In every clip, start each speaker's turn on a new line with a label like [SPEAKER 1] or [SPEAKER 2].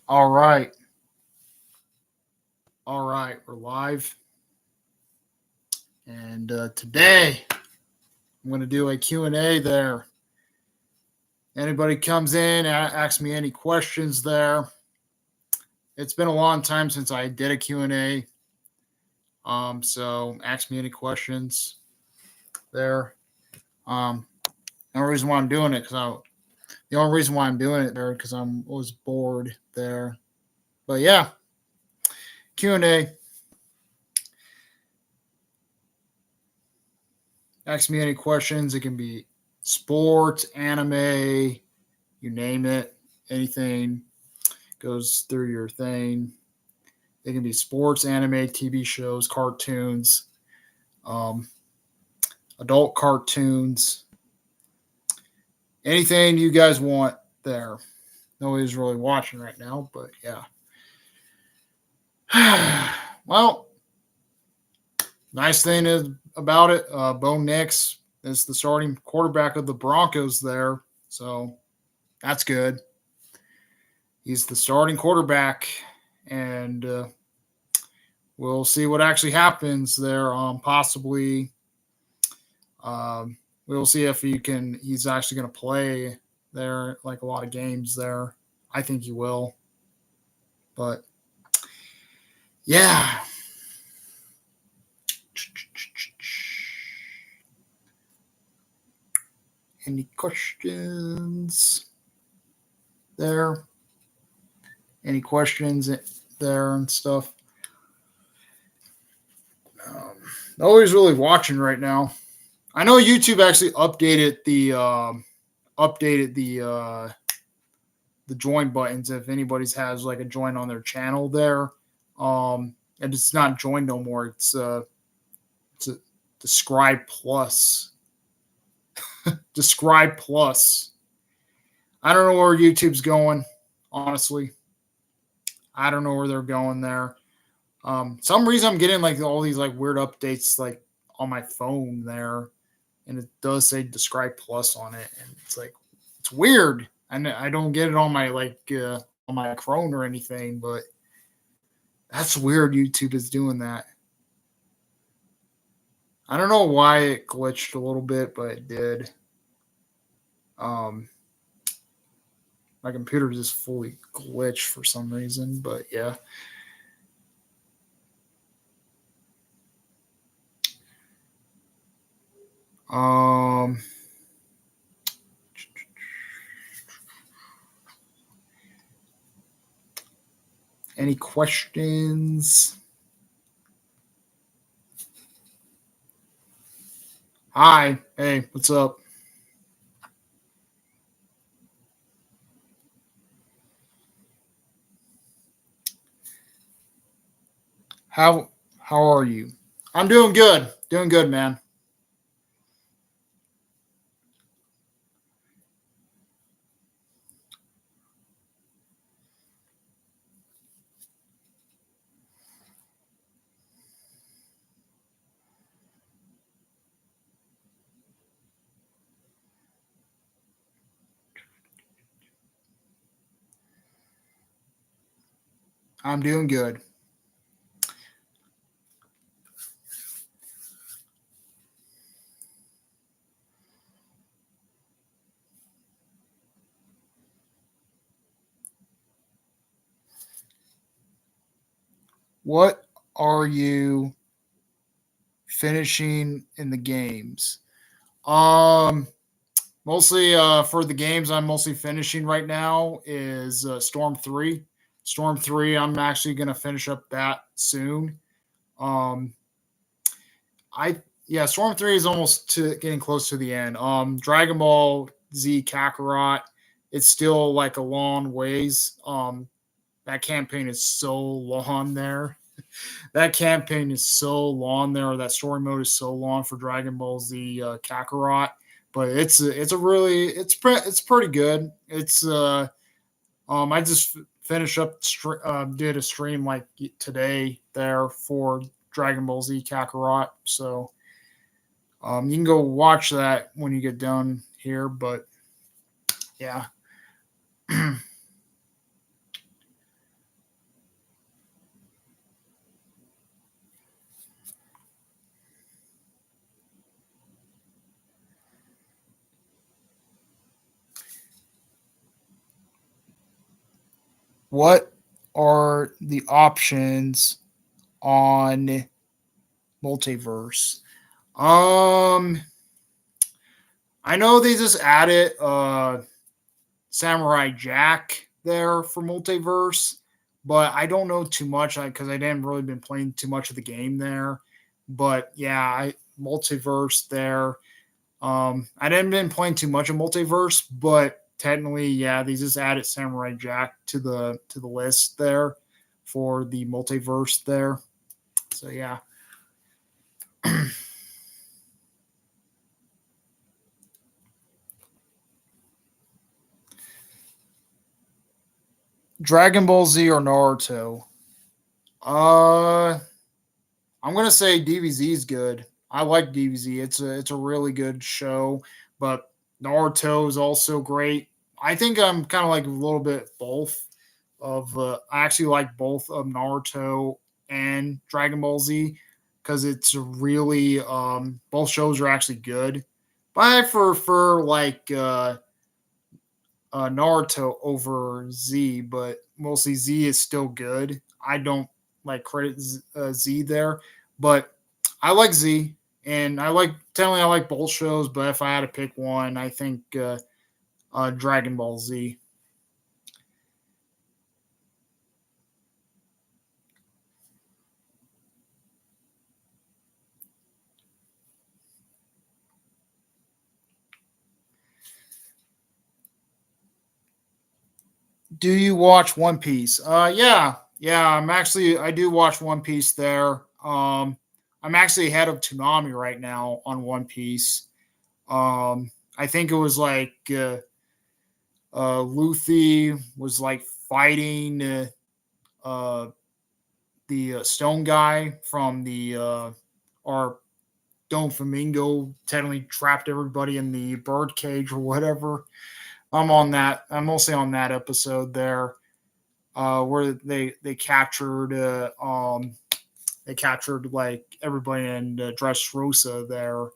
[SPEAKER 1] All right. All right. We're live. And today I'm going to do a Q&A there. Anybody comes in, asks me any questions there. It's been a long time since I did a Q&A. So ask me any questions there. The only reason why I'm doing it the only reason why I'm doing it there because I was bored there. But yeah, Q&A. Ask me any questions. It can be sports, anime, you name it, anything goes through your thing. They can be sports, anime, TV shows, cartoons, um, adult cartoons, anything you guys want there. Nobody's really watching right now, but yeah. Well, nice thing is about it, Bo Nix is the starting quarterback of the Broncos there, so that's good. He's the starting quarterback, and we'll see what actually happens there. Possibly, we'll see if he's actually going to play there, like a lot of games there. I think he will, but yeah. Any questions there? Any questions there and stuff? Nobody's really watching right now. I know YouTube actually updated the join buttons if anybody's has like a join on their channel there. And it's not join no more. It's a Describe Plus. Describe Plus. I don't know where YouTube's going, honestly. I don't know where they're going there. Some reason I'm getting like all these like weird updates like on my phone there, and it does say Describe Plus on it, and it's like it's weird. I don't get it on my on my Chrome or anything, but that's weird. YouTube is doing that. I don't know why it glitched a little bit, but it did. Um, my computer just fully glitched for some reason, but yeah. Um, any questions? Hi, hey, what's up? How are you? I'm doing good, man. I'm doing good. What are you finishing in the games? Um, Mostly for the games I'm mostly finishing right now is Storm 3. Storm 3, I'm actually going to finish up that soon. Um, I yeah, Storm 3 is almost getting close to the end. Dragon Ball Z Kakarot, it's still like a long ways. That campaign is so long there. That campaign is so long there. That story mode is so long for Dragon Ball Z Kakarot, but it's a really it's pretty good. It's I just finished up did a stream like today there for Dragon Ball Z Kakarot, so you can go watch that when you get done here. But yeah. What are the options on multiverse? Um, I know they just added Samurai Jack there for multiverse, but I don't know too much because I didn't really been playing too much of the game there. But yeah, multiverse there. I didn't been playing too much of multiverse, but technically, yeah, they just added Samurai Jack to the list there for the multiverse there. So yeah. Dragon Ball Z or Naruto? Uh, I'm gonna say DBZ is good. I like DBZ. It's a really good show, but Naruto is also great. I think I'm kind of like a little bit both of. I actually like both of Naruto and Dragon Ball Z because it's really both shows are actually good. But I prefer like Naruto over Z, but mostly Z is still good. I don't like credit Z there, but I like Z, and technically I like both shows. But if I had to pick one, I think Dragon Ball Z. Do you watch One Piece? Yeah. I do watch One Piece there. I'm actually ahead of Toonami right now on One Piece. I think it was like Luffy was like fighting uh, the stone guy from the or Don Flamingo technically trapped everybody in the bird cage or whatever. I'm on that. I'm mostly on that episode there where they captured like everybody in Dressrosa there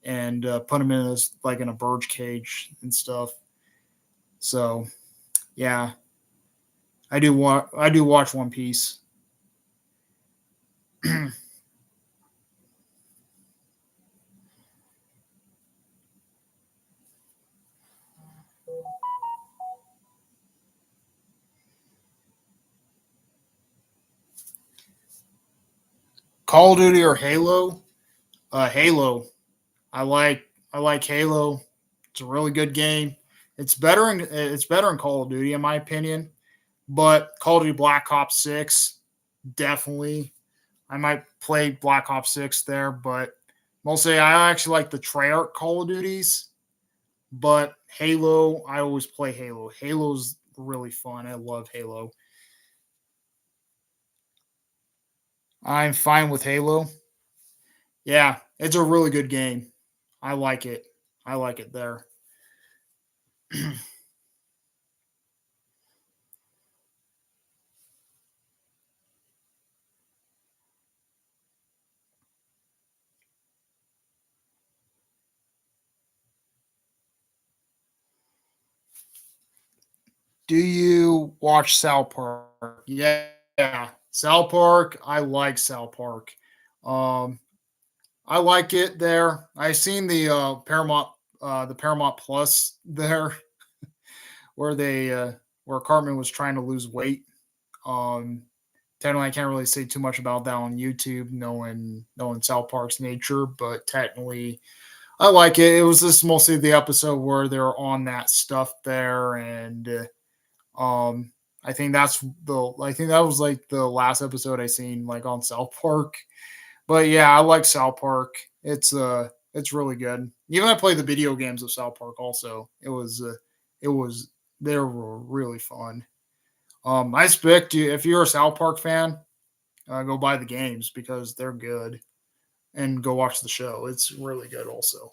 [SPEAKER 1] and put him in like in a bird cage and stuff. So yeah, I do watch One Piece. Call of Duty or Halo? Halo. I like Halo. It's a really good game. It's better in Call of Duty in my opinion, but Call of Duty Black Ops 6 definitely. I might play Black Ops 6 there, but mostly I actually like the Treyarch Call of Duties, but Halo, I always play Halo. Halo's really fun. I love Halo. I'm fine with Halo. Yeah, it's a really good game. I like it. I like it there. Do you watch South Park? Yeah, South Park. I like South Park. Um, I like it there. I seen the Paramount Plus there, where where Cartman was trying to lose weight. Um, technically, I can't really say too much about that on YouTube, knowing South Park's nature, but technically, I like it. It was just mostly the episode where they're on that stuff there, and I think that was like the last episode I seen like on South Park. But yeah, I like South Park. It's really good. Even I played the video games of South Park also. It was they were really fun. I expect you if you're a South Park fan, go buy the games because they're good and go watch the show. It's really good also.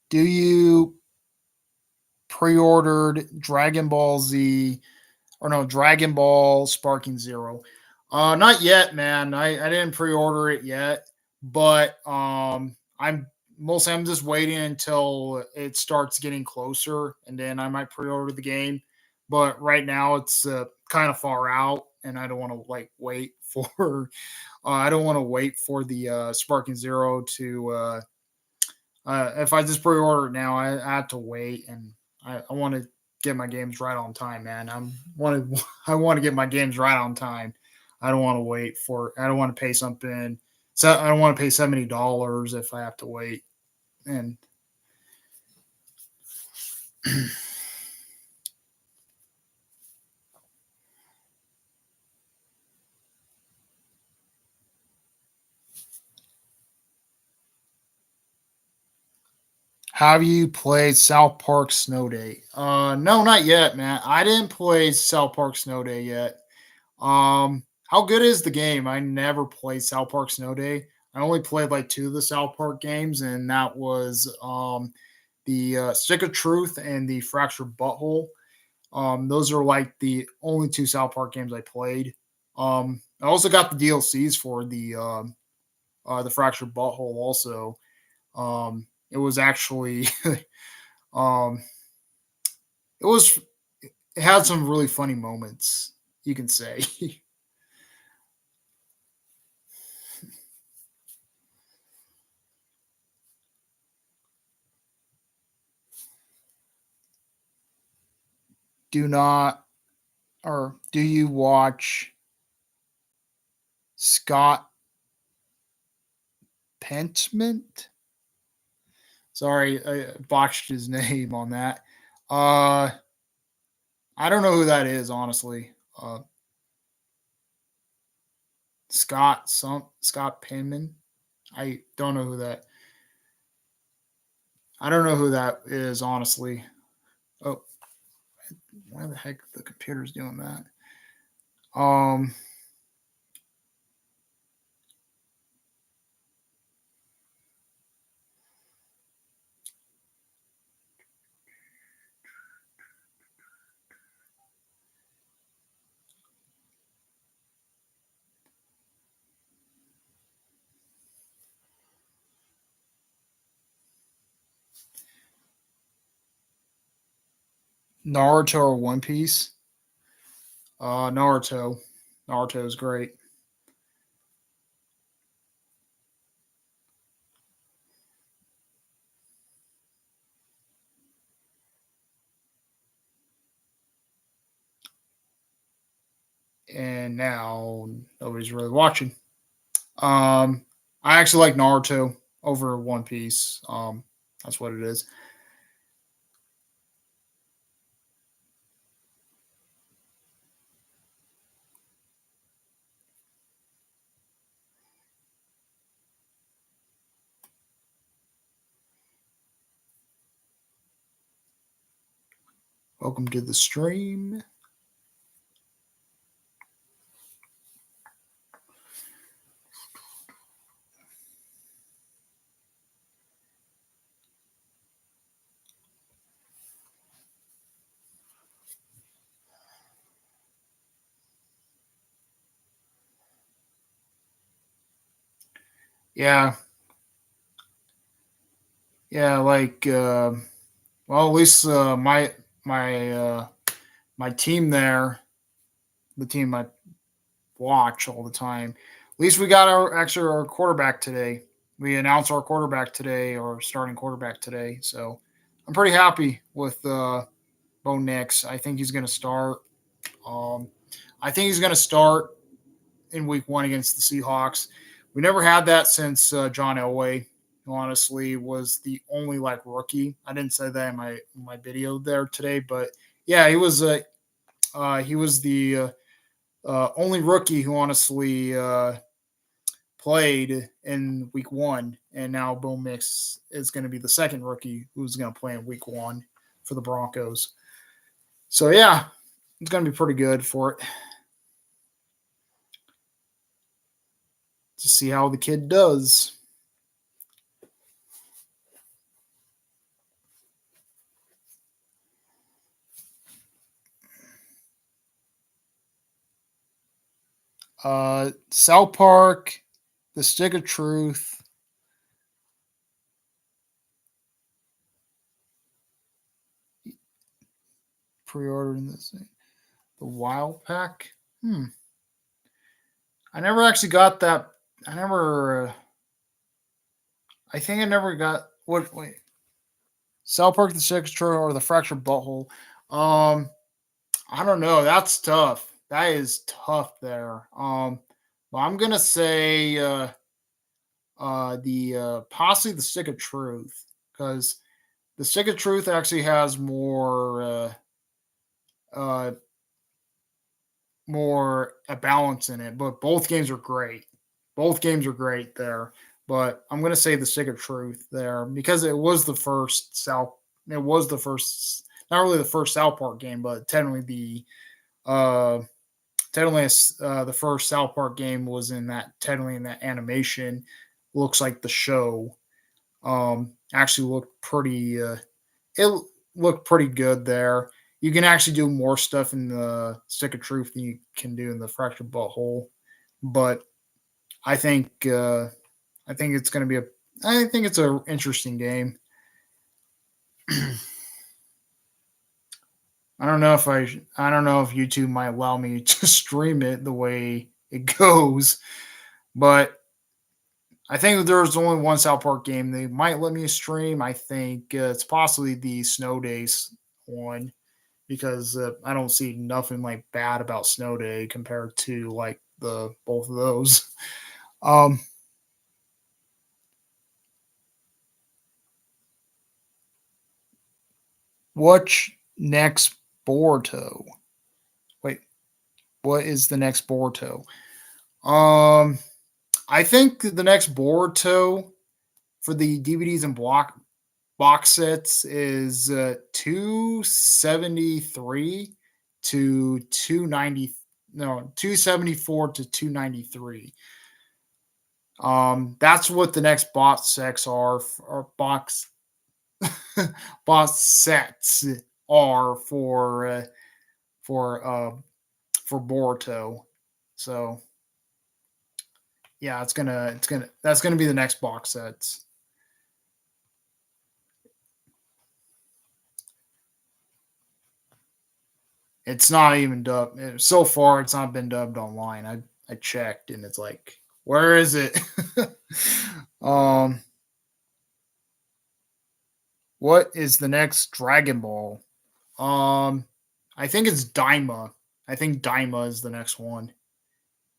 [SPEAKER 1] Do you pre-ordered Dragon Ball Z or no Dragon Ball Sparking Zero? Not yet, man. I didn't pre-order it yet, but I'm mostly I'm just waiting until it starts getting closer, and then I might pre-order the game. But right now it's kind of far out, and I don't want to like wait for. I don't want to wait for the Sparking Zero to. If I just pre-order it now, I have to wait, and I want to get my games right on time, man. I want to get my games right on time. I don't want to wait for. I don't want to pay something. So I don't want to pay $70 if I have to wait. And have you played South Park Snow Day? No, not yet, man. I didn't play South Park Snow Day yet. How good is the game? I never played South Park Snow Day. I only played like two of the South Park games, and that was the Stick of Truth and the Fractured Butthole. Those are like the only two South Park games I played. I also got the DLCs for the Fractured Butthole. Also, it was actually um, it was it had some really funny moments. You can say. Do not or do you watch Scott Pentment? Sorry, I botched his name on that. Uh, I don't know who that is, honestly. Scott Penman. I don't know who that. I don't know who that is, honestly. Oh, why the heck the computer's doing that? Um, Naruto or One Piece? Naruto. Naruto is great. And now nobody's really watching. Um, I actually like Naruto over One Piece. That's what it is. Welcome to the stream. Yeah, yeah, like well, at least my team there, the team I watch all the time. At least we got our quarterback today. We announced our quarterback today, or starting quarterback today. So I'm pretty happy with Bo Nix. I think he's going to start. Um, I think he's going to start in Week 1 against the Seahawks. We never had that since John Elway, who honestly was the only like rookie. I didn't say that in my video there today, but yeah, he was the only rookie who honestly played in Week 1, and now Bo Mix is going to be the second rookie who's going to play in Week 1 for the Broncos. So yeah, it's going to be pretty good for it to see how the kid does. South Park, The Stick of Truth, pre-ordering this thing. The Wild Pack. I never actually got that. I never. I think I never got what. Wait, South Park: The Secret Trailer or the Fractured Butthole. I don't know. That's tough. That is tough there. But I'm gonna say the possibly the Stick of Truth, because the Stick of Truth actually has uh more a balance in it. But both games are great. Both games are great there. But I'm gonna say the Stick of Truth there because it was the first South. It was the first, not really the first South Park game, but technically uh the first South Park game was in that technically in that animation. Looks like the show actually looked pretty. It looked pretty good there. You can actually do more stuff in the Stick of Truth than you can do in the Fractured Butthole, but I think I think it's going to be a. I think it's an interesting game. I don't know if I don't know if YouTube might allow me to stream it the way it goes, but I think if there's only one South Park game they might let me stream. I think it's possibly the Snow Days one because I don't see nothing like bad about Snow Day compared to like the both of those. Um, what's next, Boruto? Wait, what is the next Boruto? Um, I think the next Boruto for the DVDs and box sets is 273 to 290, no, 274 to 293. That's what the next box sets are, or box sets are for for Boruto. So yeah, that's gonna be the next box sets. It's not even dubbed so far. It's not been dubbed online. I checked and it's like, where is it? um, what is the next Dragon Ball? Um, I think it's Daima. I think Daima is the next one.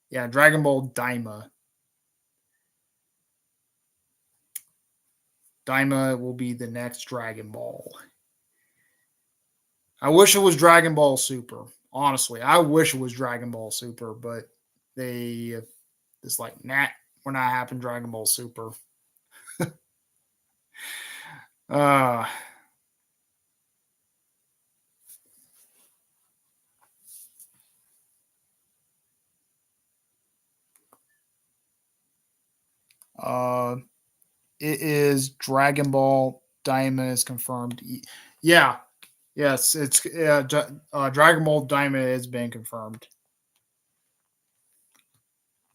[SPEAKER 1] Yeah, Dragon Ball Daima. Daima will be the next Dragon Ball. I wish it was Dragon Ball Super. Honestly, I wish it was Dragon Ball Super, but they just like, nah, we're not having Dragon Ball Super. Uh uh it is Dragon Ball Daima is confirmed. Yeah, yes, it's Dragon Ball Daima has been confirmed.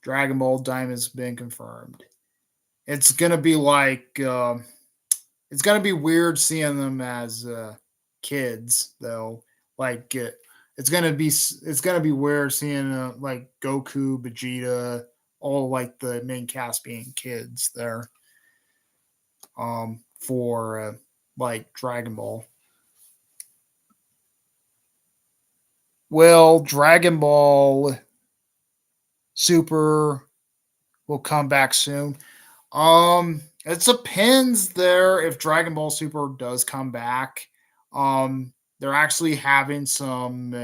[SPEAKER 1] Dragon Ball Daima has been confirmed. It's gonna be like it's gonna be weird seeing them as kids though. Like it's gonna be weird seeing like Goku, Vegeta, all like the main cast being kids there. For like Dragon Ball. Well, Dragon Ball Super will come back soon. It depends there if Dragon Ball Super does come back. They're actually having some.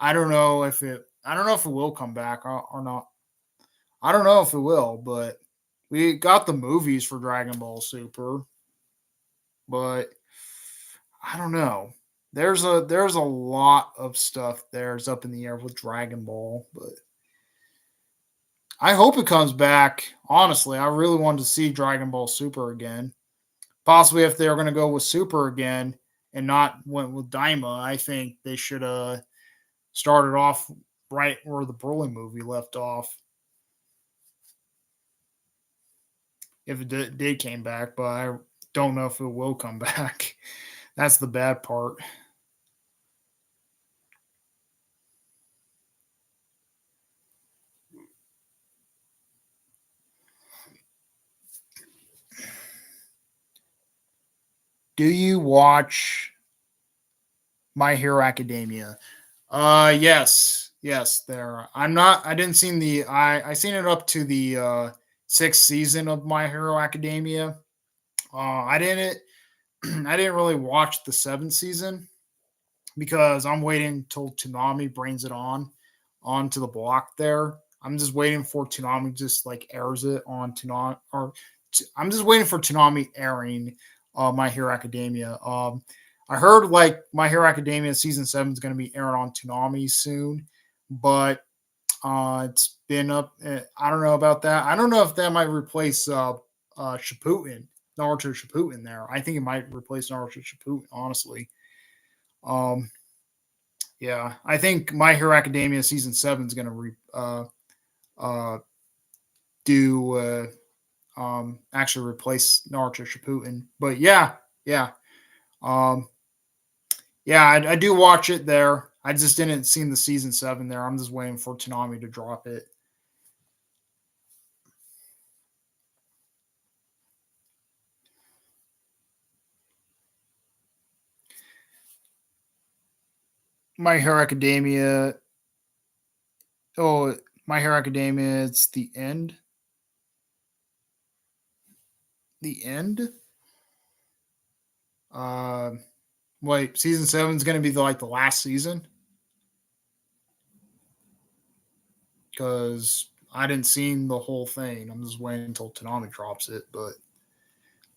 [SPEAKER 1] I don't know if it. I don't know if it will come back or not. I don't know if it will, but we got the movies for Dragon Ball Super, but I don't know. There's a lot of stuff there's up in the air with Dragon Ball, but I hope it comes back. Honestly, I really wanted to see Dragon Ball Super again. Possibly if they're going to go with Super again and not went with Daima, I think they should started off right where the Broly movie left off. If it did came back, but I don't know if it will come back. That's the bad part. Do you watch My Hero Academia? Yes, there. I didn't seen the I seen it up to the sixth season of My Hero Academia. I didn't I didn't really watch the seventh season because I'm waiting till Toonami brings it onto the block there. I'm just waiting for Toonami just like airs it on Toonami, or I'm just waiting for Toonami airing My Hero Academia. I heard like My Hero Academia season 7 is going to be airing on Toonami soon, but it's been up. I don't know about that. I don't know if that might replace Shippuden, Naruto Shippuden. There, I think it might replace Naruto Shippuden. Honestly, um, yeah, I think My Hero Academia season 7 is going to uh, do actually replace Naruto Shippuden. But yeah, um, yeah, I do watch it there. I just didn't see the season 7 there. I'm just waiting for Toonami to drop it. My Hero Academia. Oh, My Hero Academia. It's the end. The end. Uh, Wait, season 7 is going to be the last season because I didn't see the whole thing. I'm just waiting until Toonami drops it. But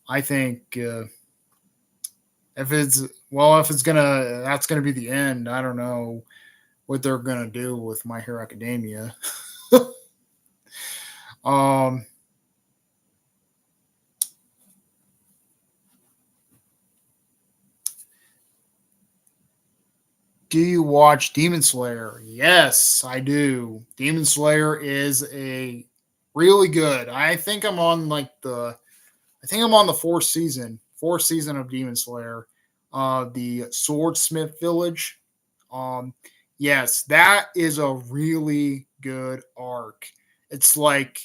[SPEAKER 1] I think if it's gonna that's gonna be the end. I don't know what they're gonna do with My Hero Academia. um, do you watch Demon Slayer? Yes, I do. Demon Slayer is a really good. I think I'm on the fourth season of Demon Slayer. The Swordsmith Village. Um, yes, that is a really good arc. It's like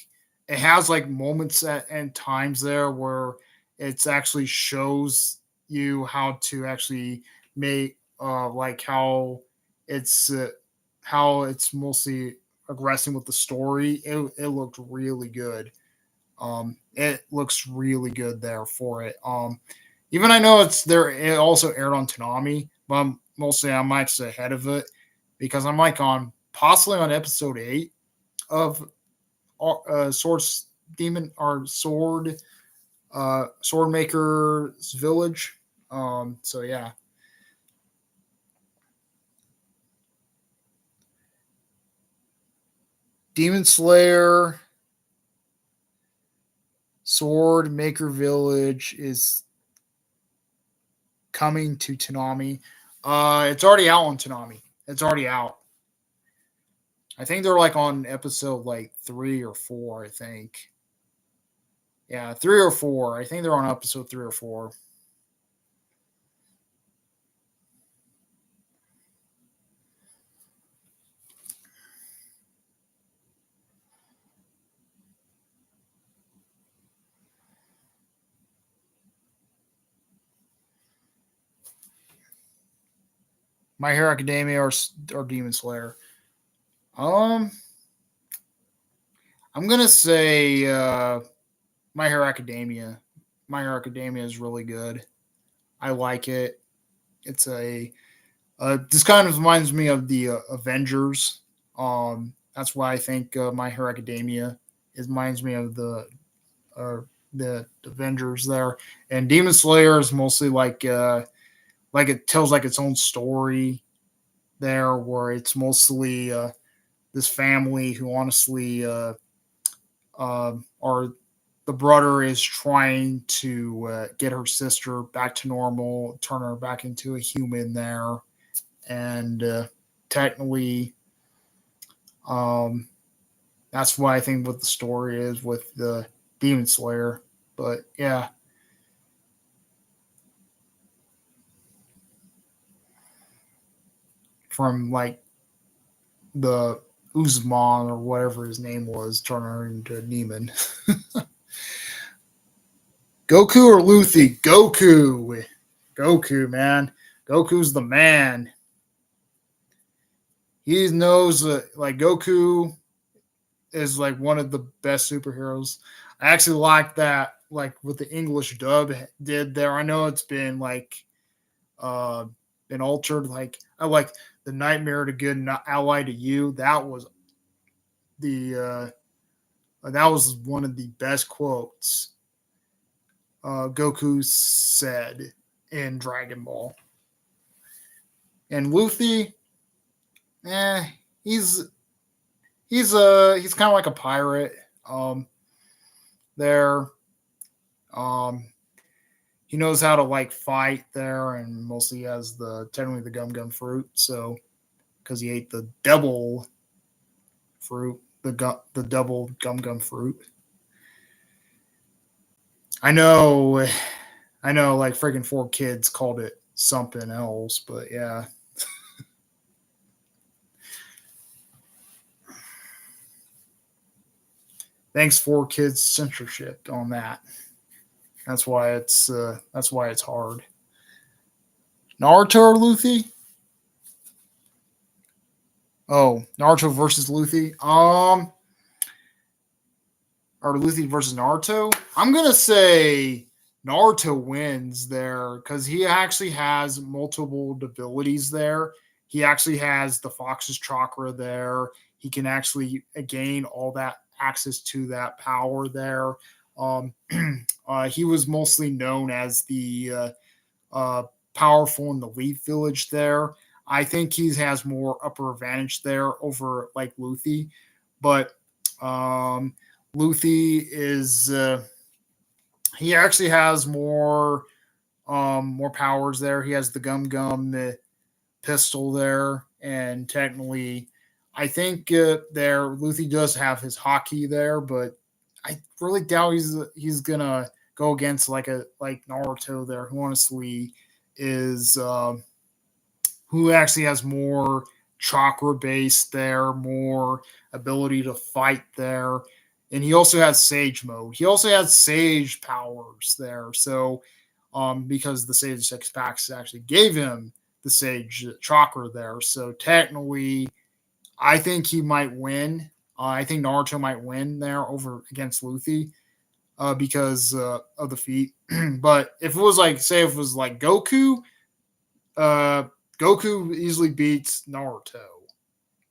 [SPEAKER 1] it has like moments and times there where it's actually shows you how to actually make like it's uh, how it's mostly aggressing with the story. It looked really good. It looks really good there for it. Even I know it's there. It also aired on Toonami, but mostly I'm actually ahead of it because I'm like on possibly on episode 8 of Swords Demon or Sword Maker's Village. So yeah, Demon Slayer Sword Maker Village is coming to Toonami. It's already out on Toonami. It's already out. I think they're like on episode like 3 or 4. I think. Yeah, 3 or 4. I think they're on episode 3 or 4. My Hero Academia or Demon Slayer. Um, I'm gonna say My Hero Academia. My Hero Academia is really good. I like it. It's a this kind of reminds me of the Avengers. That's why I think My Hero Academia reminds me of uh, the Avengers there. And Demon Slayer is mostly like it tells like its own story there, where it's mostly this family who honestly are the brother is trying to get her sister back to normal, turn her back into a human there, and technically, um, that's what I think what the story is with the Demon Slayer. But yeah, from like the Uzman or whatever his name was, turn her into a demon. Goku or Luffy? Goku. Goku, man. Goku's the man. He knows like Goku is like one of the best superheroes. I actually like that, like what the English dub did there. I know it's been like uh been altered. Like I like the nightmare to good ally to you. The that was one of the best quotes Goku said in Dragon Ball. And Luffy, eh, he's he's kind of like a pirate. Um, there, um, he knows how to like fight there, and mostly has the technically the gum fruit. So because he ate the devil fruit, the double gum fruit. I know, I know, like freaking 4 Kids called it something else, but yeah. Thanks 4 Kids censorship on that. That's why it's hard. Naruto or Luffy? Oh, Naruto versus Luffy. Or Luffy versus Naruto. I'm gonna say Naruto wins there because he actually has multiple abilities there. He actually has the Fox's chakra there. He can actually gain all that access to that power there. Um, he was mostly known as the uh, powerful in the Leaf Village there. I think he has more upper advantage there over like Luffy, but um, Luffy is he actually has more powers there. He has the Gum pistol there, and technically, I think there Luffy does have his hockey there, but I really doubt he's gonna go against like Naruto there, who honestly is who actually has more chakra base there, more ability to fight there. And he also has Sage mode. He also has Sage powers there. So, because the Sage Six Packs actually gave him the Sage chakra there. So, technically, I think he might win. I think Naruto might win there over against Luffy because of the feat. But if it was like, say, if it was like Goku, uh, Goku easily beats Naruto.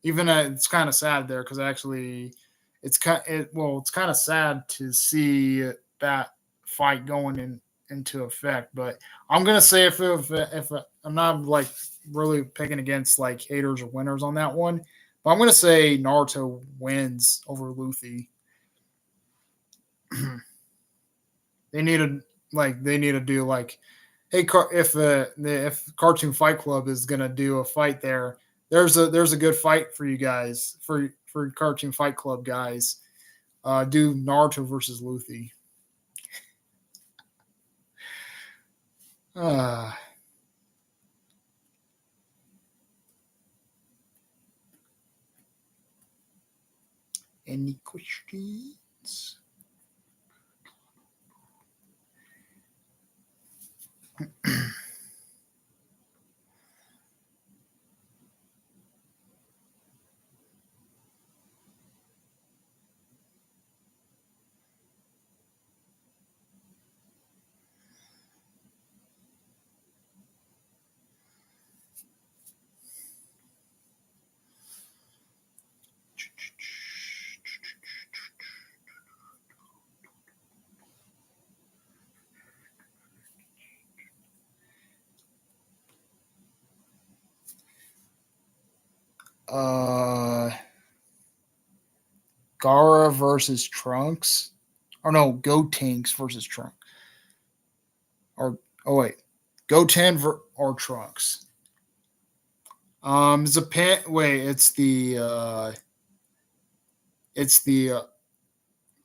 [SPEAKER 1] Even it's kind of sad there because actually, it's kind of sad to see that fight going into effect. But I'm gonna say if I'm not like really picking against like haters or winners on that one, but I'm gonna say Naruto wins over Luffy. They need to do like hey, if Cartoon Fight Club is gonna do a fight there, there's a good fight for you guys for Cartoon Fight Club guys. Do Naruto versus Luffy. Uh, any questions? Uh, Gara versus Trunks, or no, Gotenks versus Trunks, or oh wait, or Trunks. It's a pen. Wait, it's the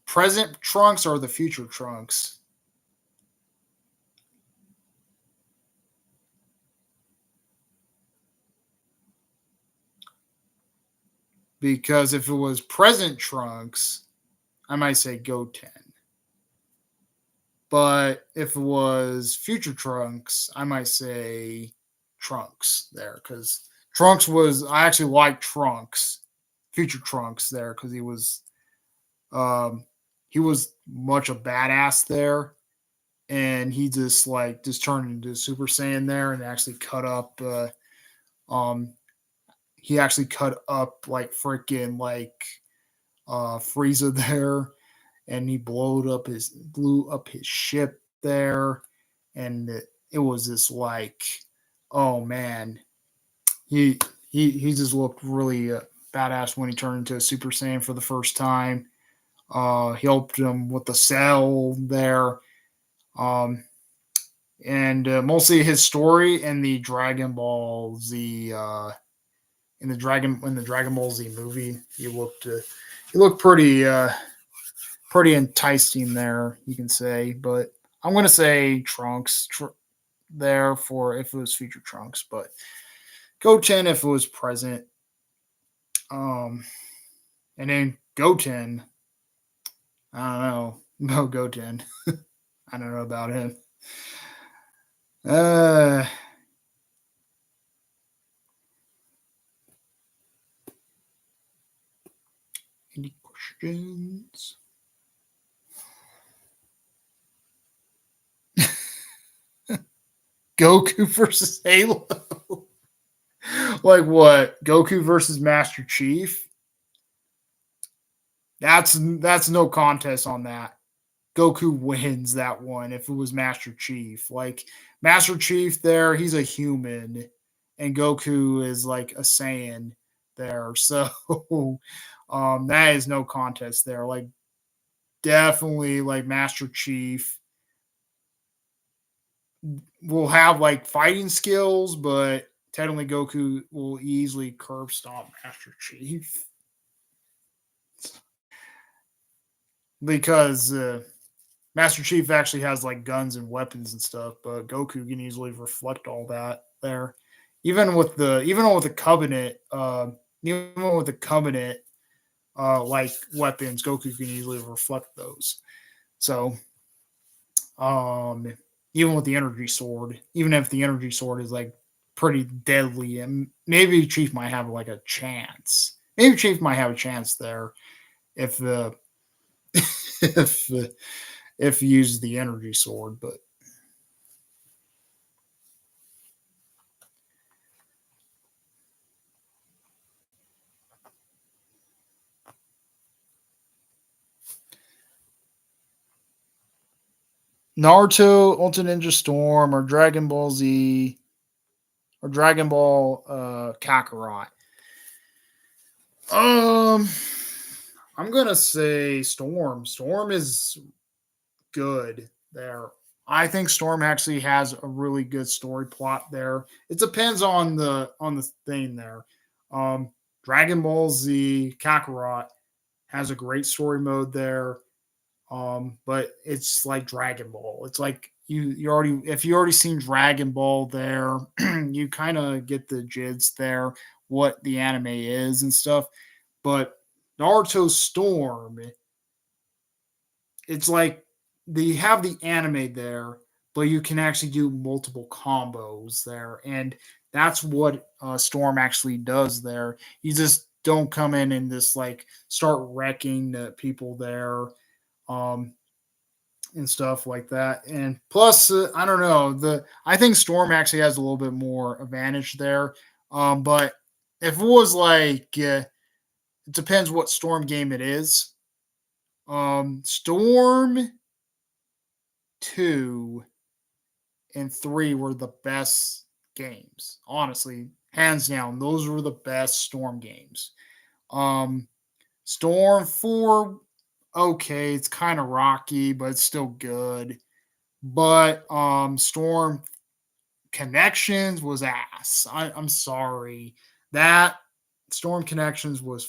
[SPEAKER 1] present Trunks or the future Trunks. Because if it was present Trunks, I might say Goten. But if it was Future Trunks, I might say Trunks there because Trunks was I actually like Trunks, Future Trunks there because um he was much a badass there, and he just turned into Super Saiyan there and actually cut up um he actually cut up like freaking like Frieza there, and he blew up his ship there, and it was just like, oh man, he he just looked really badass when he turned into a Super Saiyan for the first time. He helped him with the cell there, um, and mostly his story in the Dragon Ball Z in the Dragon Ball Z movie. He looked pretty enticing there, you can say. But I'm gonna say there for if it was future Trunks, but Goten if it was present. Um, and then Goten, I don't know, no Goten. I don't know about him. Uh, any questions? Goku versus Halo. Like what? Goku versus Master Chief? That's no contest on that. Goku wins that one if it was Master Chief. Like Master Chief there, he's a human and Goku is like a Saiyan there. So that is no contest there. Like definitely like Master Chief will have like fighting skills, but technically Goku will easily curb stomp Master Chief because Master Chief actually has like guns and weapons and stuff, but Goku can easily reflect all that there. Even with the Covenant, even with the Covenant like weapons, Goku can easily reflect those. So um even with the energy sword, even if the energy sword is like pretty deadly, and maybe Chief might have like a chance. Maybe Chief might have a chance there if the if if he uses the energy sword, but Naruto, Ultimate Ninja Storm, or Dragon Ball Z, or Dragon Ball Kakarot. Um, I'm gonna say Storm. Storm is good there. I think Storm actually has a really good story plot there. It depends on the thing there. Dragon Ball Z Kakarot has a great story mode there. But it's like Dragon Ball. It's like you already if you already seen Dragon Ball there, you kind of get the jids there, what the anime is and stuff. But Naruto Storm, it's like they have the anime there, but you can actually do multiple combos there, and that's what Storm actually does there. You just don't come in and just like start wrecking the people there. Um, and stuff like that. And plus, I don't know, the I think Storm actually has a little bit more advantage there. But if it was like, it depends what Storm game it is. Storm 2 and 3 were the best games. Honestly, hands down, those were the best Storm games. Um, Storm 4, okay, it's kind of rocky, but it's still good. But Storm Connections was ass. I'm sorry. That Storm Connections was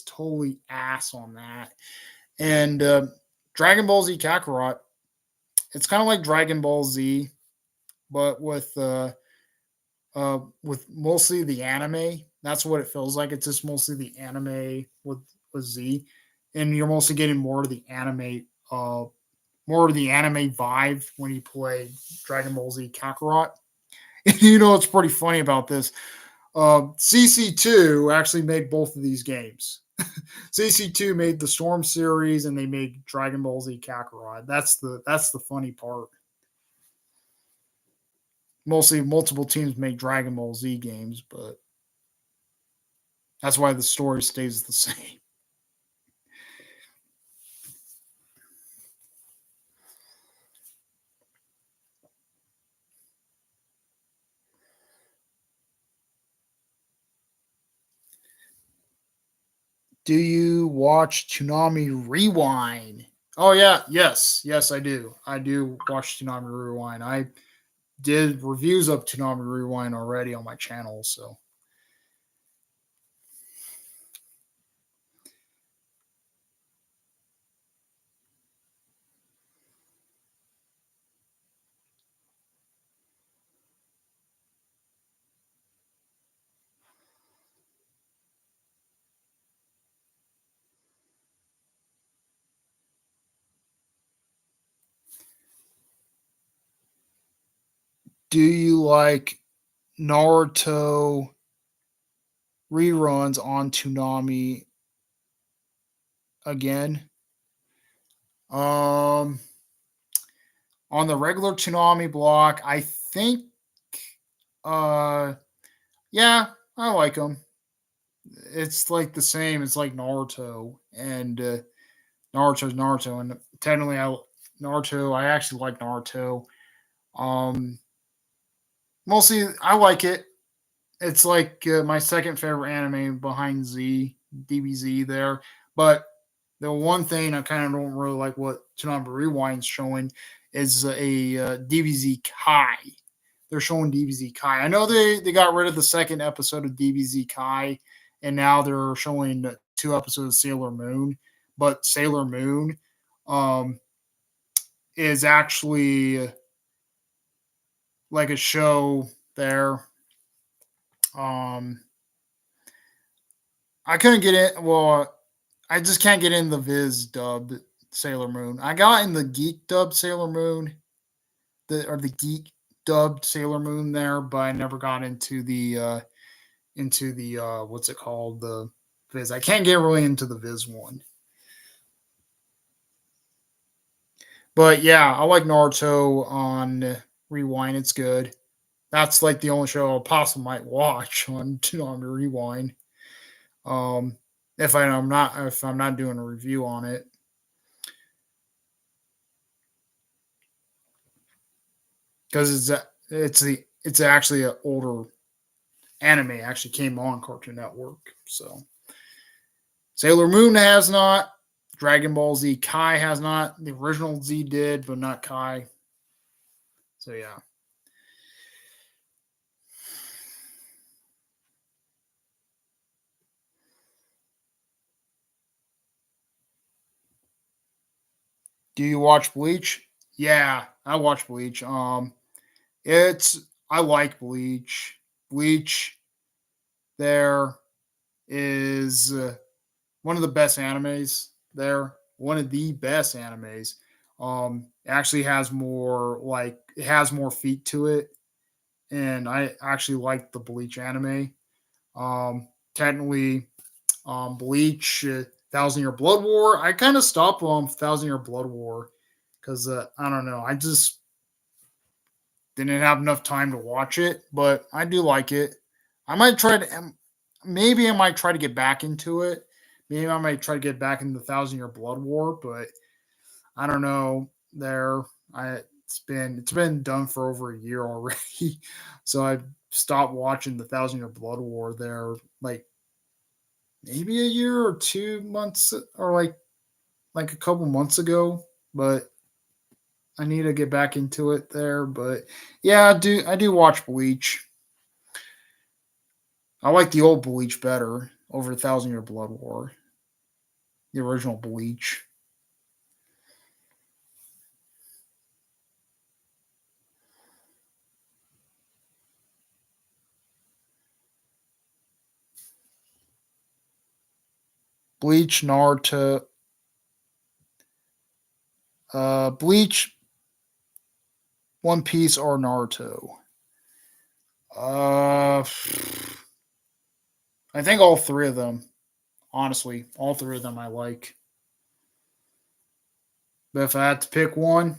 [SPEAKER 1] totally ass on that. And Dragon Ball Z Kakarot, it's kind of like Dragon Ball Z, but with mostly the anime. That's what it feels like. It's just mostly the anime with Z, and you're mostly getting more of the anime more of the anime vibe when you play Dragon Ball Z Kakarot. You know what's pretty funny about this? CC2 actually made both of these games. CC2 made the Storm series and they made Dragon Ball Z Kakarot. That's the funny part. Mostly multiple teams make Dragon Ball Z games, but that's why the story stays the same. Do you watch Tsunami Rewind? Oh yeah, yes, I do. I do watch Tsunami Rewind. I did reviews of Tsunami Rewind already on my channel, so do you like Naruto reruns on Toonami again? Um, on the regular Toonami block, I think, uh, yeah, I like them. It's like the same. It's like Naruto and Naruto's Naruto, and technically, Naruto. I actually like Naruto. Um, Mostly, I like it. It's like my second favorite anime behind DBZ there. But the one thing I kind of don't really like what Tsunami Rewind's showing is a DBZ Kai. They're showing DBZ Kai. I know they got rid of the second episode of DBZ Kai, and now they're showing two episodes of Sailor Moon. But Sailor Moon um, is actually like a show there. Um, I couldn't get it. Well, I just can't get in the Viz dubbed Sailor Moon. I got in the Geek dubbed Sailor Moon, the Geek dubbed Sailor Moon there, but I never got into the what's it called, the Viz. I can't get really into the Viz one. But yeah, I like Naruto on Rewind. It's good. That's like the only show I possibly might watch on Rewind. Um, if I'm not doing a review on it, because it's actually an older anime. Actually came on Cartoon Network. So Sailor Moon has not. Dragon Ball Z Kai has not. The original Z did, but not Kai. So yeah. Do you watch Bleach? Yeah, I watch Bleach. It's I like Bleach. Bleach there is one of the best animes there. One of the best animes. It actually has more it has more feet to it, and I actually like the Bleach anime. Technically, Bleach, Thousand Year Blood War. I kind of stopped on Thousand Year Blood War because I don't know. I just didn't have enough time to watch it, but I do like it. I might try to. Maybe I might try to get back into it. Maybe I might try to get back into the Thousand Year Blood War, but I don't know. There, I it's been done for over a year already, so I stopped watching the Thousand Year Blood War there, like maybe a year or 2 months, or like a couple months ago. But I need to get back into it there. But yeah, I do watch Bleach. I like the old Bleach better over Thousand Year Blood War, the original Bleach. Bleach, Naruto, Bleach, One Piece, or Naruto? Uh, I think all three of them. Honestly, all three of them I like. But if I had to pick one,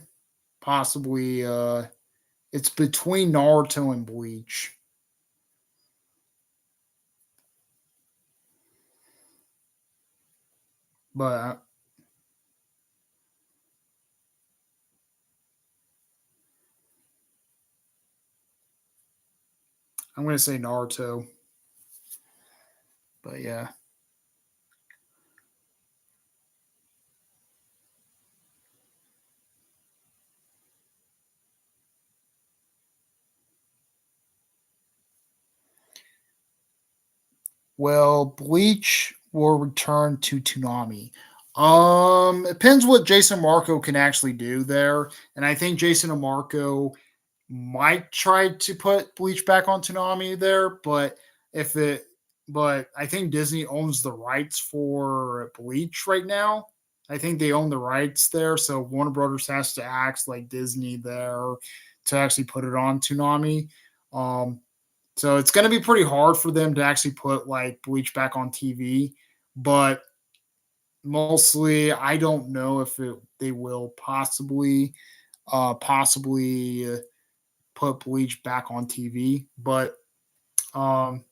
[SPEAKER 1] possibly it's between Naruto and Bleach. But I'm gonna say Naruto. But yeah. Well, Bleach will return to Toonami. It depends what Jason Marco can actually do there, and I think Jason Marco might try to put Bleach back on Toonami there, if it, but I think Disney owns the rights for Bleach right now. I think they own the rights there, so Warner Brothers has to act like Disney there to actually put it on Toonami. Um, so it's going to be pretty hard for them to actually put like Bleach back on TV, but mostly I don't know if they will possibly put Bleach back on TV, but um,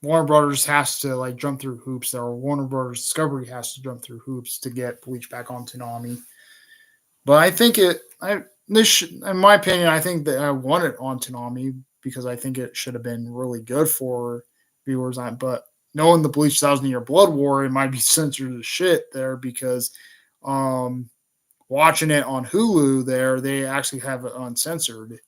[SPEAKER 1] Warner Brothers has to like jump through hoops there, or Warner Brothers Discovery has to jump through hoops to get Bleach back on Toonami. But I think in my opinion, I think that I want it on Toonami because I think it should have been really good for viewers. But knowing the Bleach Thousand Year Blood War, it might be censored as shit there because um, watching it on Hulu, there they actually have it uncensored.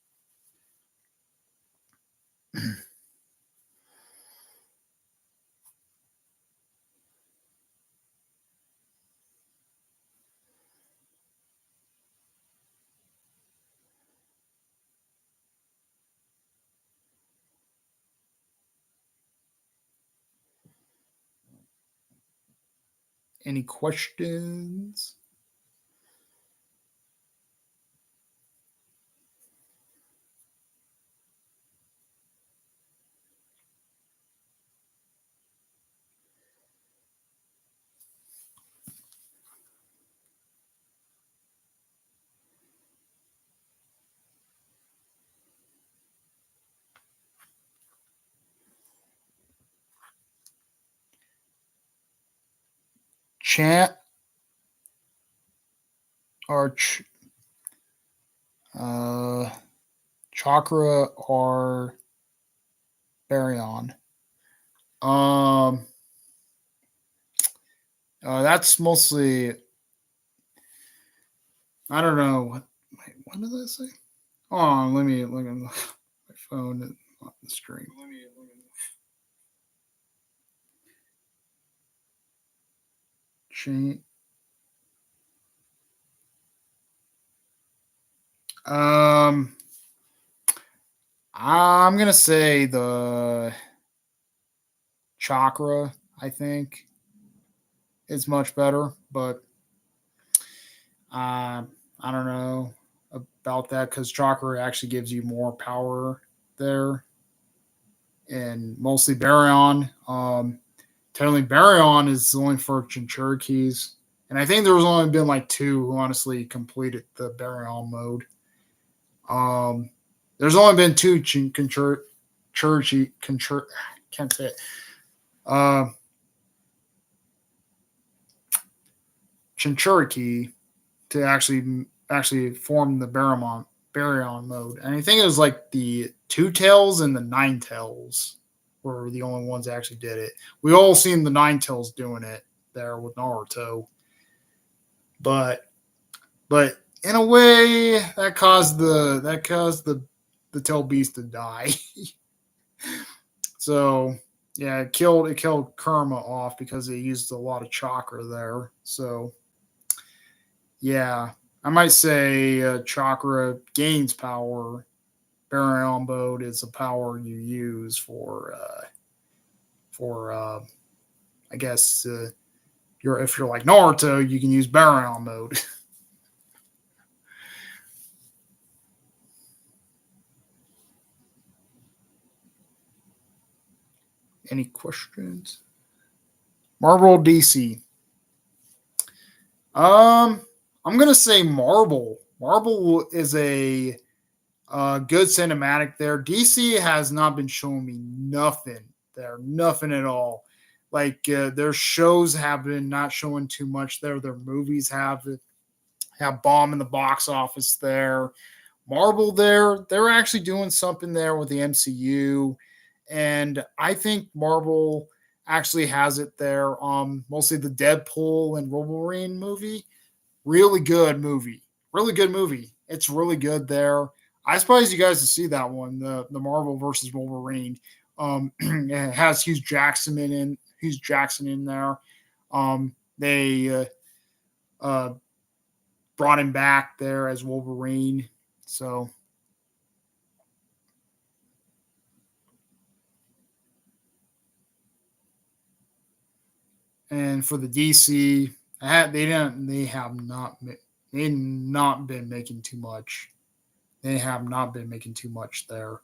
[SPEAKER 1] Any questions? Chat or uh, Chakra or Baryon? Um, that's mostly. I don't know. Wait, what did I say? Hold on, let me look at my phone on the stream. Change. Um, I'm gonna say the Chakra. I think is much better, but I don't know about that because Chakra actually gives you more power there, and mostly Baryon. Technically, Baryon is only for Chinchurikis, and I think there's only been like two who honestly completed the Baryon mode. Um, there's only been two can't say it. Uh, Chinchuriki to actually form the Baryon mode, and I think it was like the Two Tails and the Nine Tails were the only ones that actually did it. We all seen the Nine Tails doing it there with Naruto, but but in a way that caused the tail beast to die. So yeah, it killed Kurama off because it used a lot of chakra there. So yeah, I might say chakra gains power. Baryon mode is a power you use for I guess if you're like Naruto, you can use Baryon mode. Any questions? Marvel, DC. I'm gonna say Marvel. Marvel is a good cinematic there. DC has not been showing me nothing there, nothing at all. Like their shows have been not showing too much there. Their movies have bomb in the box office there. Marvel there, they're actually doing something there with the MCU, and I think Marvel actually has it there. Mostly the Deadpool and Wolverine movie, really good movie, really good movie. It's really good there. I surprised you guys to see that one, the Marvel versus Wolverine. It has Hugh Jackson in there. They uh, brought him back there as Wolverine. So, and for the DC, they not been making too much. They have not been making too much there.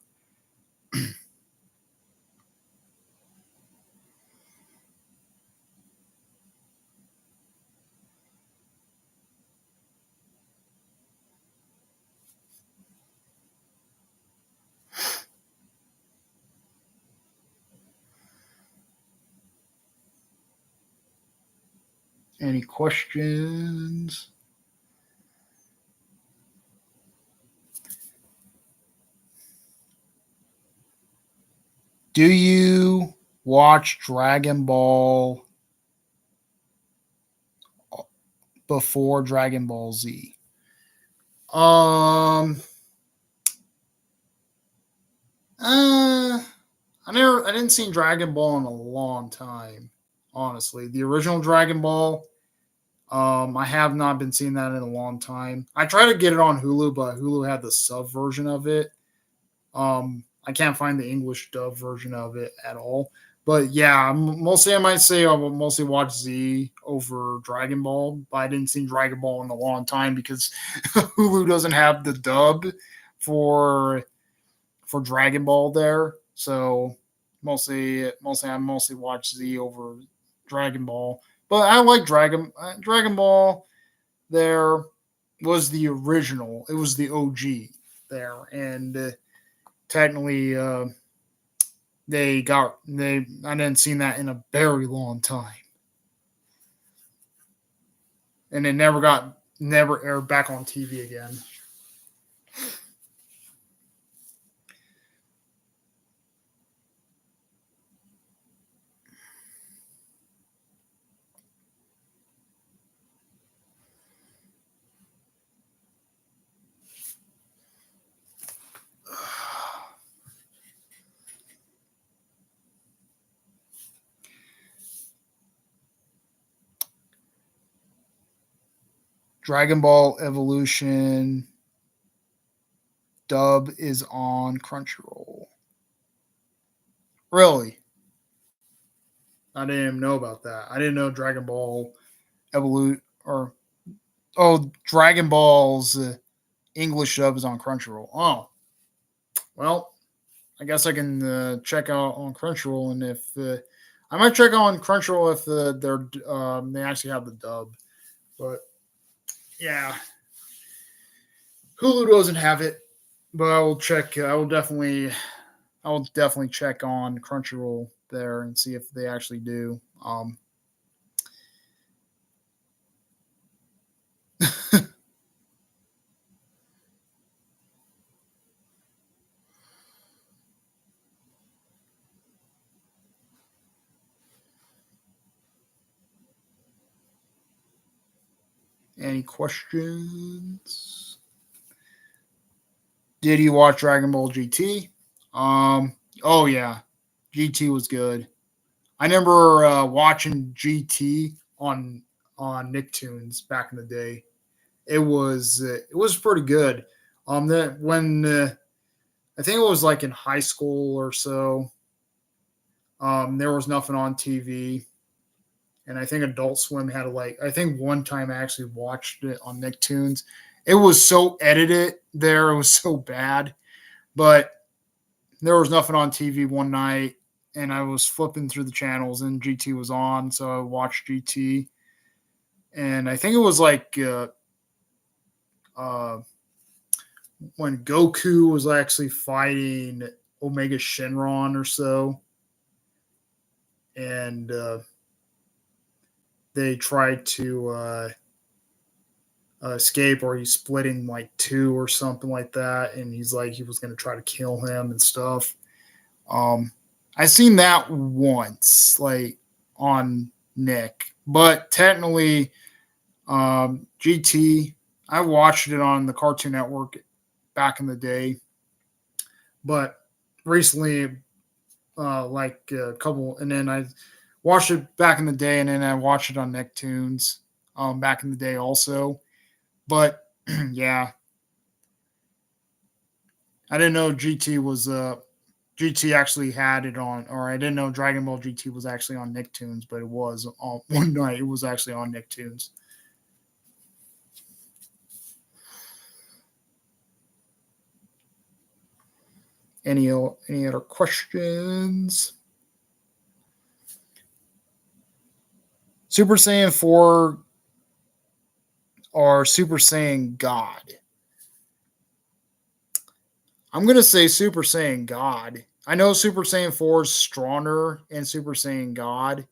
[SPEAKER 1] Any questions? Do you watch Dragon Ball before Dragon Ball Z? Um, I didn't see Dragon Ball in a long time. Honestly, the original Dragon Ball. I have not been seeing that in a long time. I tried to get it on Hulu, but Hulu had the sub version of it. I can't find the English dub version of it at all. But yeah, mostly I might say I will mostly watch Z over Dragon Ball, but I didn't see Dragon Ball in a long time because Hulu doesn't have the dub for Dragon Ball there. So I mostly watch Z over Dragon Ball. But I like Dragon Ball. There was the original. It was the OG there, and technically they I didn't seen that in a very long time, and it never aired back on TV again. Dragon Ball Evolution dub is on Crunchyroll. Really? I didn't even know about that. I didn't know Dragon Ball Evolution or Dragon Ball's English dub is on Crunchyroll. Oh, well, I guess I can check out on Crunchyroll, and if I might check out on Crunchyroll if they actually have the dub. But yeah, Hulu doesn't have it, but I will check. I will definitely check on Crunchyroll there and see if they actually do. Any questions? Did you watch Dragon Ball GT? Oh yeah, GT was good. I remember watching GT on Nicktoons back in the day. It was pretty good. That when I think it was like in high school or so, there was nothing on TV, and I think Adult Swim had like I think one time I actually watched it on Nicktoons. It was so edited there, it was so bad, but there was nothing on TV one night. and I was flipping through the channels, and GT was on, so I watched GT, and I think it was like uh, when Goku was actually fighting Omega Shenron or so, and they tried to escape, or he's splitting like two or something like that, and he's like he was going to try to kill him and stuff. Um, I seen that once, like on Nick, but technically, GT. I watched it on the Cartoon Network back in the day, but recently, like a couple, and then I watched it back in the day, and then I watched it on Nicktoons back in the day also. But yeah, I didn't know GT was GT actually had it on, or I didn't know Dragon Ball GT was actually on Nicktoons, but it was on one night. It was actually on Nicktoons. Any other questions? Super Saiyan 4 or Super Saiyan God? I'm gonna say Super Saiyan God. I know Super Saiyan 4 is stronger in Super Saiyan God,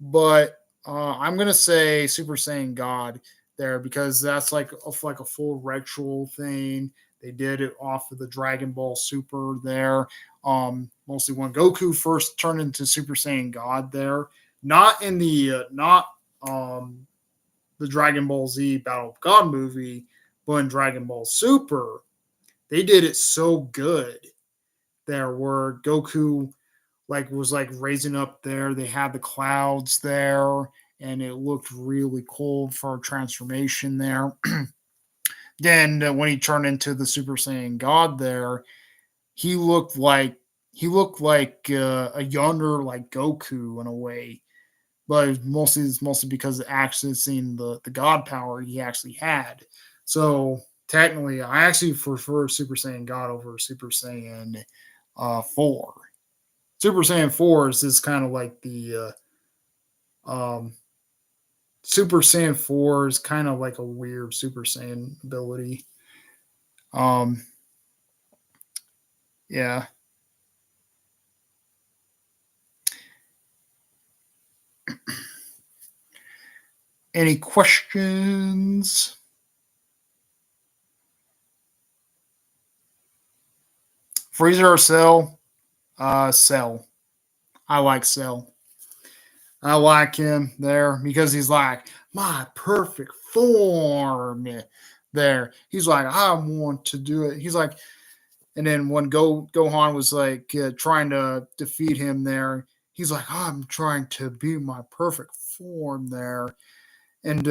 [SPEAKER 1] but I'm gonna say Super Saiyan God there because that's like a full ritual thing. They did it off of the Dragon Ball Super there. Mostly when Goku first turned into Super Saiyan God there, not in not um, the Dragon Ball Z Battle of God movie, but in Dragon Ball Super, they did it so good there where Goku like was like raising up there. They had the clouds there, and it looked really cool for a transformation there. Then when he turned into the Super Saiyan God, there he looked like a younger like Goku in a way, but it's mostly because of accessing the God power he actually had. So technically, I actually prefer Super Saiyan God over Super Saiyan 4. Super Saiyan 4 is just kind of like the Super Saiyan 4 is kind of like a weird Super Saiyan ability. Um, yeah. Any questions? Freezer or Cell? Cell. I like Cell. I like him there because he's like my perfect form. There, he's like I want to do it. He's like, and then when Gohan was like trying to defeat him there, he's like I'm trying to be my perfect form there, and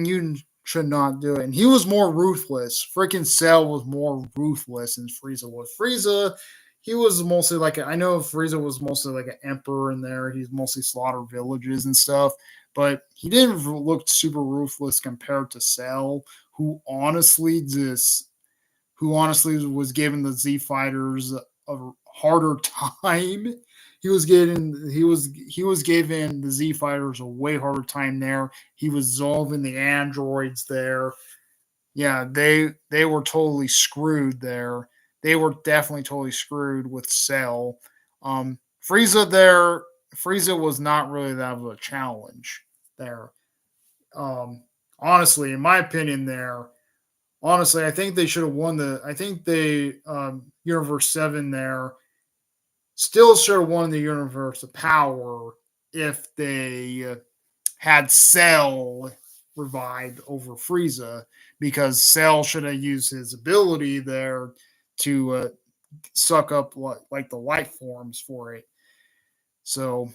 [SPEAKER 1] you should not do it. And he was more ruthless. Freaking Cell was more ruthless than Frieza was. Frieza, he was mostly like I know Frieza was mostly like an emperor in there. He's mostly slaughtered villages and stuff, but he didn't look super ruthless compared to Cell, who honestly just who honestly was giving the Z fighters a harder time. He was giving the Z fighters a way harder time there. He was solving the androids there. Yeah, they were totally screwed there. They were definitely totally screwed with Cell. Frieza there, Frieza was not really that of a challenge there. Honestly, in my opinion, there, honestly, I think they should have won the. I think they Universe 7 there still should have won the Universe of Power if they had Cell revived over Frieza, because Cell should have used his ability there to suck up like the light forms for it. So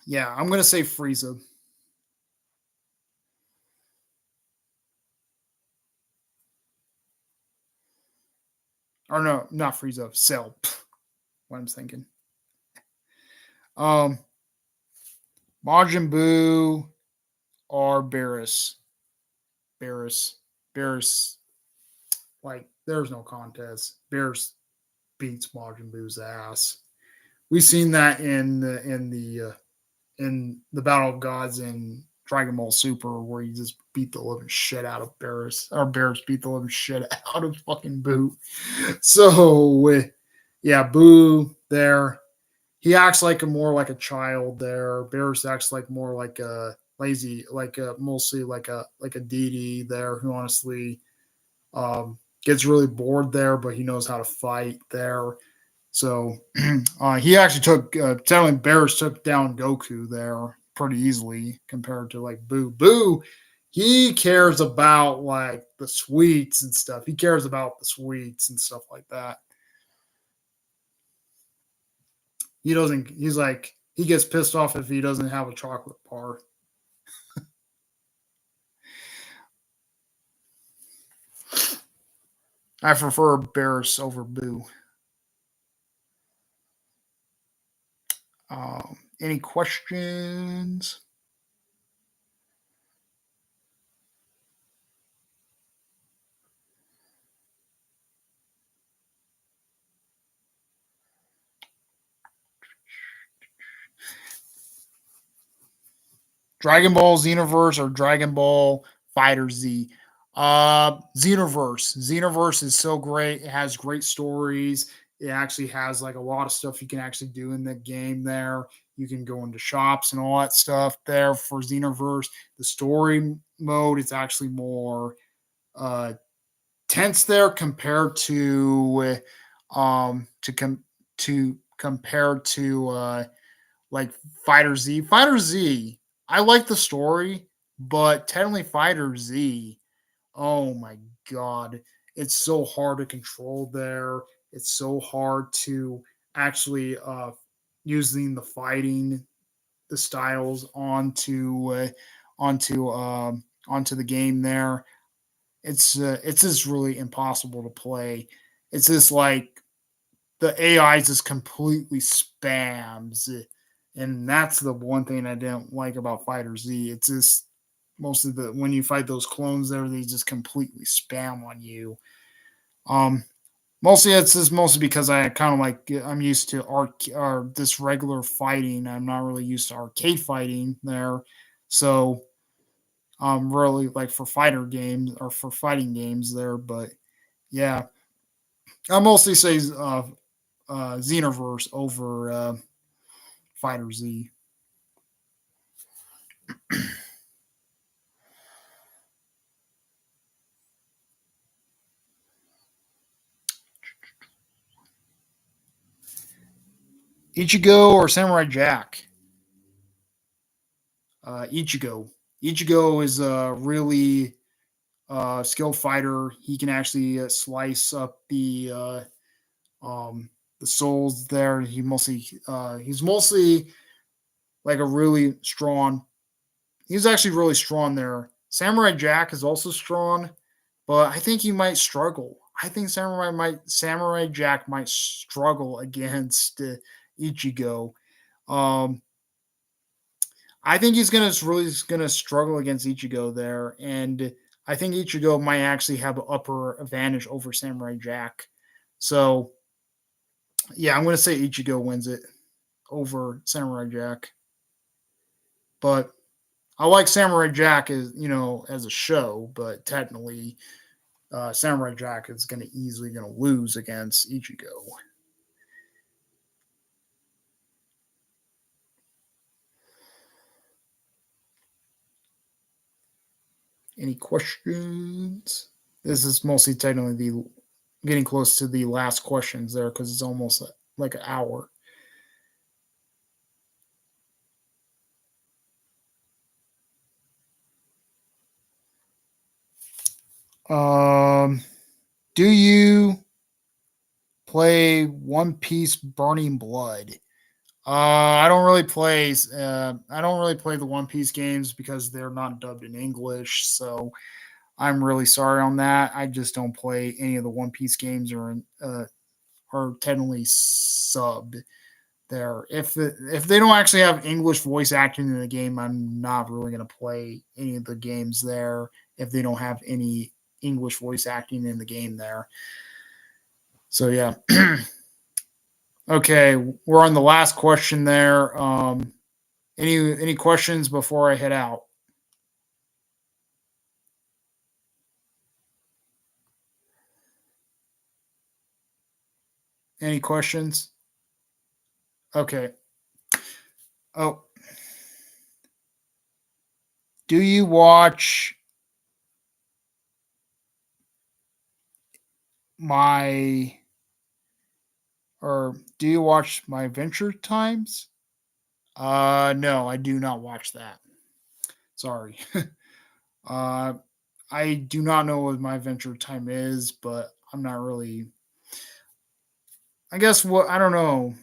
[SPEAKER 1] yeah, I'm gonna say Frieza. Or no, not Frieza, Cell. What I'm thinking. Um, Majin Buu or Barris. Barris. Barris. Like, there's no contest. Barris beats Majin Buu's ass. we've seen that in the Battle of Gods in Dragon Ball Super, where you just beat the living shit out of Beerus, or Beerus beat the living shit out of fucking Boo. So yeah, Boo there. He acts like a more like a child there. Beerus acts like more like a lazy, like a mostly like a deity there, who honestly gets really bored there, but he knows how to fight there. So he actually took telling Bears took down Goku there pretty easily compared to like Boo. Boo, he cares about like the sweets and stuff. He cares about the sweets and stuff like that. He doesn't. He's like he gets pissed off if he doesn't have a chocolate bar. I prefer Bears over Boo. Any questions? Dragon Ball Xenoverse or Dragon Ball Fighter Z? Xenoverse. Xenoverse is so great. It has great stories. It actually has like a lot of stuff you can actually do in the game there. You can go into shops and all that stuff there for Xenoverse. The story mode is actually more uh tense there compared to compared to like Fighter Z. Fighter Z, I like the story, but technically Fighter Z, oh my god, it's so hard to control there. It's so hard to actually using the fighting the styles onto the game there. It's just really impossible to play. It's just like the AI just completely spams, and that's the one thing I didn't like about Fighter Z. It's just most of the when you fight those clones there, they just completely spam on you. Um, Mostly it's just mostly because I kind of like I'm used to or this regular fighting. I'm not really used to arcade fighting there, so really like for fighter games or for fighting games there. But yeah, I mostly say Xenoverse over Fighter Z. Ichigo or Samurai Jack? Ichigo. Ichigo is a really skilled fighter. He can actually slice up the souls there. He's mostly like a really strong. He's actually really strong there. Samurai Jack is also strong, but I think he might struggle. I think Samurai Jack might struggle against Ichigo. Um, I think he's gonna struggle against Ichigo there, and I think Ichigo might actually have an upper advantage over Samurai Jack. So yeah, I'm gonna say Ichigo wins it over Samurai Jack. But I like Samurai Jack as a show, but technically Samurai Jack is gonna lose against Ichigo. Any questions? This is mostly technically the getting close to the last questions there because it's almost like an hour. Um, do you play One Piece Burning Blood? I don't really play the One Piece games because they're not dubbed in English. So I'm really sorry on that. I just don't play any of the One Piece games or technically subbed there. If they don't actually have English voice acting in the game, I'm not really gonna play any of the games there if they don't have any English voice acting in the game there. So yeah. Okay, we're on the last question there. Any questions before I head out? Any questions? Okay. Oh, do you watch my or do you watch my Venture Times? No, I do not watch that. Sorry. uh, I do not know what my Venture Time is, but I'm not really. I guess what I don't know.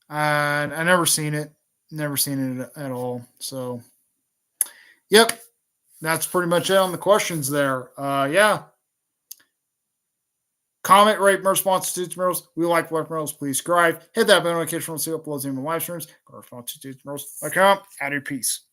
[SPEAKER 1] I never seen it. Never seen it at all. So, yep, that's pretty much it on the questions there. Yeah. Comment, rate, more response to tutorials. We like tutorials. Please subscribe. Hit that bell notification to see uploads in my live streams. Go to tutorials.com. Out of peace.